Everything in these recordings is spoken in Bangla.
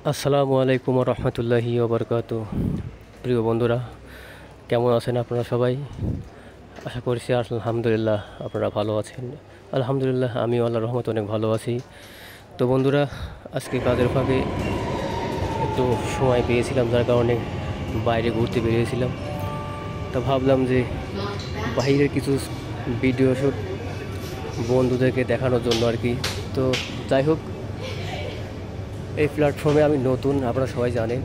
আসসালামু আলাইকুম রহমতুল্লাহি ওবরকাত। প্রিয় বন্ধুরা, কেমন আছেন আপনারা সবাই? আশা করছি আলহামদুলিল্লাহ আপনারা ভালো আছেন। আলহামদুলিল্লাহ আমিও আল্লাহর রহমতে অনেক ভালো আছি। তো বন্ধুরা, আজকে কাজের ফাঁকে একটু সময় পেয়েছিলাম, যার কারণে বাইরে ঘুরতে বেরিয়েছিলাম। তো ভাবলাম যে বাইরের কিছু ভিডিও শ্যুট বন্ধুদেরকে দেখানোর জন্য আর কি। তো যাই হোক, এই প্ল্যাটফর্মে আমি নতুন, আপনারা সবাই জানেন।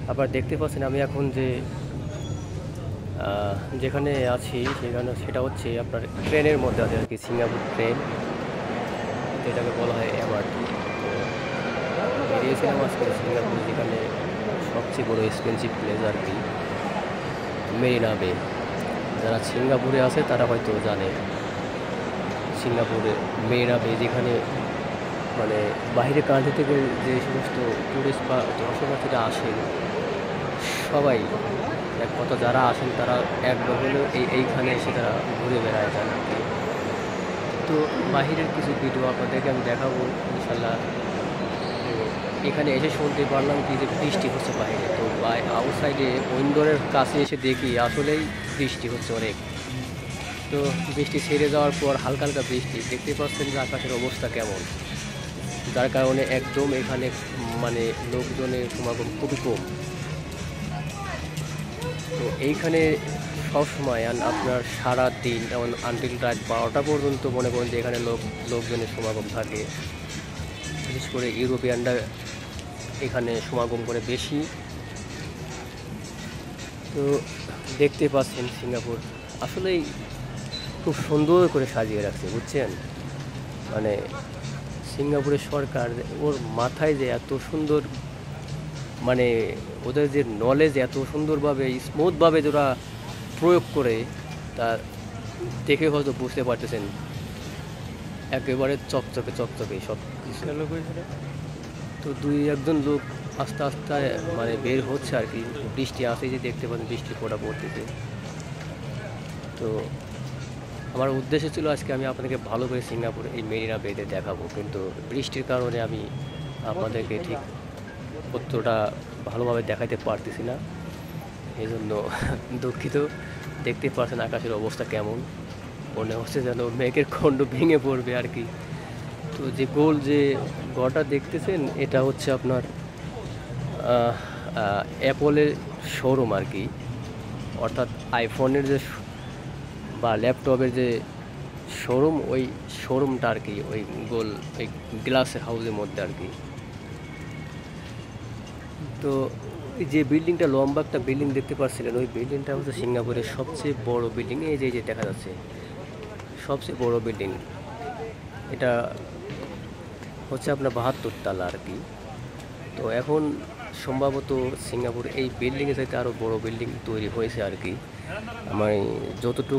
আপনারা দেখতে পাচ্ছেন আমি এখন যেখানে আছি সেটা হচ্ছে আপনার ট্রেনের মধ্যে আছে আর কি, সিঙ্গাপুর ট্রেন, যেটাকে বলা হয় এমআরটি। তো বেরিয়েছিলাম আজকে সিঙ্গাপুর, যেখানে সবচেয়ে বড় এক্সপেন্সিভ প্লেস আর কি, মেরিনা বে। যারা সিঙ্গাপুরে আছে তারা হয়তো জানে সিঙ্গাপুরে মেরিনা বে, যেখানে মানে বাইরের কান্ট্রি থেকে যে সমস্ত টুরিস্ট বা দর্শনার্থীরা আসেন, সবাই এক কথা যারা আসেন তারা একবার হলেও এইখানে এসে তারা ঘুরে বেড়ায় যান আর কি। তো বাহিরের কিছু ভিডিও আপনাদেরকে আমি দেখাবো ইনশাল্লাহ। তো এখানে এসে শুনতে পারলাম কি যে বৃষ্টি হচ্ছে বাইরে। তো আউটসাইডে উইন্ডোরের কাছে এসে দেখি আসলেই বৃষ্টি হচ্ছে অনেক। তো বৃষ্টি ছেড়ে যাওয়ার পর হালকা হালকা বৃষ্টি, দেখতে পাচ্ছেন যে আকাশের অবস্থা কেমন, যার কারণে একদম এখানে মানে লোকজনের সমাগম খুবই কম। তো এইখানে সবসময় আপনার সারা দিন যেমন আনটিল রাত 12টা পর্যন্ত মনে করেন যে এখানে লোকজনের সমাগম থাকে। বিশেষ করে ইউরোপিয়ানরা এখানে সমাগম করে বেশি। তো দেখতে পাচ্ছেন সিঙ্গাপুর আসলেই খুব সুন্দর করে সাজিয়ে রাখছে, বুঝছেন? মানে সিঙ্গাপুরের সরকার, ওর মাথায় যে এত সুন্দর, মানে ওদের যে নলেজ এত সুন্দরভাবে স্মুথভাবে ওরা প্রয়োগ করে, তা দেখে হয়তো বুঝতে পারতেছেন একেবারে চকচকে চকচকে সব কিছু। তো দুই একজন লোক আস্তে আস্তে মানে বের হচ্ছে আর কি। বৃষ্টি আসে, যে দেখতে পাচ্ছেন বৃষ্টি ফোঁটা পড়তেছে। তো আমার উদ্দেশ্য ছিল আজকে আমি আপনাদেরকে ভালো করে সিঙ্গাপুর এই মেরিনা বেতে দেখাবো, কিন্তু বৃষ্টির কারণে আমি আপনাদেরকে ঠিক উত্তরটা ভালোভাবে দেখাতে পারতেছি না, এই জন্য দুঃখিত। দেখতে পাচ্ছেন আকাশের অবস্থা কেমন, মনে হচ্ছে যেন মেঘের খণ্ড ভেঙে পড়বে আর কি। তো যে গড়টা দেখতেছেন এটা হচ্ছে আপনার অ্যাপলের শোরুম আর কি, অর্থাৎ আইফোনের যে বা ল্যাপটপের যে শোরুম, ওই শোরুমটা আর কি, ওই গোল ওই গ্লাসের হাউসের মধ্যে আর কি। তো যে বিল্ডিংটা, লম্বা একটা বিল্ডিং দেখতে পাচ্ছিলেন, ওই বিল্ডিংটা হচ্ছে সিঙ্গাপুরের সবচেয়ে বড় বিল্ডিং। এই যে দেখা যাচ্ছে সবচেয়ে বড় বিল্ডিং, এটা হচ্ছে আপনার 72 তলা আর কি। তো এখন সম্ভবত সিঙ্গাপুর এই বিল্ডিংয়ের চাইতে আরও বড় বিল্ডিং তৈরি হয়েছে আর কি। আমি যতটুকু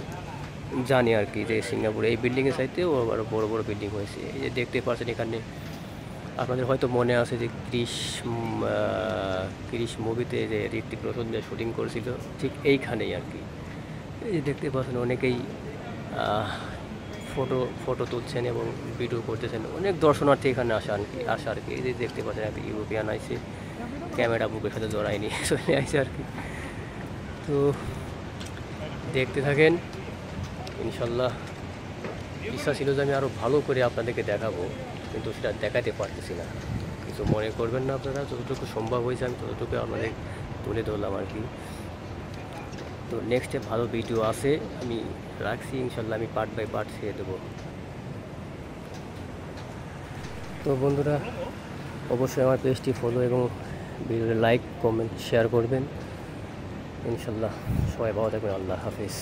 জানি আর কি, যে সিঙ্গাপুর এই বিল্ডিংয়ের চাইতেও আরও বড় বড় বিল্ডিং হয়েছে। এই যে দেখতে পাচ্ছেন এখানে, আপনাদের হয়তো মনে আছে যে ক্রিশ মুভিতে যে ঋত্বিক রোশন যে শুটিং করেছিল, ঠিক এইখানেই আর কি। এই যে দেখতে পাচ্ছেন অনেকেই ফটো তুলছেন এবং ভিডিও করতেছেন। অনেক দর্শনার্থী এখানে আসা আর কি। এই যে দেখতে পাচ্ছেন একটা ইউরোপিয়ান আইসে, ক্যামেরা বুকের সাথে জড়াই নিয়ে চলে আসে আর কি। তো দেখতে থাকেন ইনশাল্লাহ। ইচ্ছা ছিল যে আমি আরও ভালো করে আপনাদেরকে দেখাবো, কিন্তু সেটা দেখাতে পারতেছি না। কিছু মনে করবেন না আপনারা, যতটুকু সম্ভব হয়েছে আমি ততটুকু আপনাদের তুলে ধরলাম আর কি। তো নেক্সটে ভালো ভিডিও আছে, আমি রাখছি ইনশাল্লাহ, আমি পার্ট বাই পার্ট ছেড়ে দেবো। তো বন্ধুরা, অবশ্যই আমার পেজটি ফলো এবং ভিডিওতে লাইক কমেন্ট শেয়ার করবেন ইনশাল্লাহ। সবাই ভালো থাকবেন। আল্লাহ হাফিজ।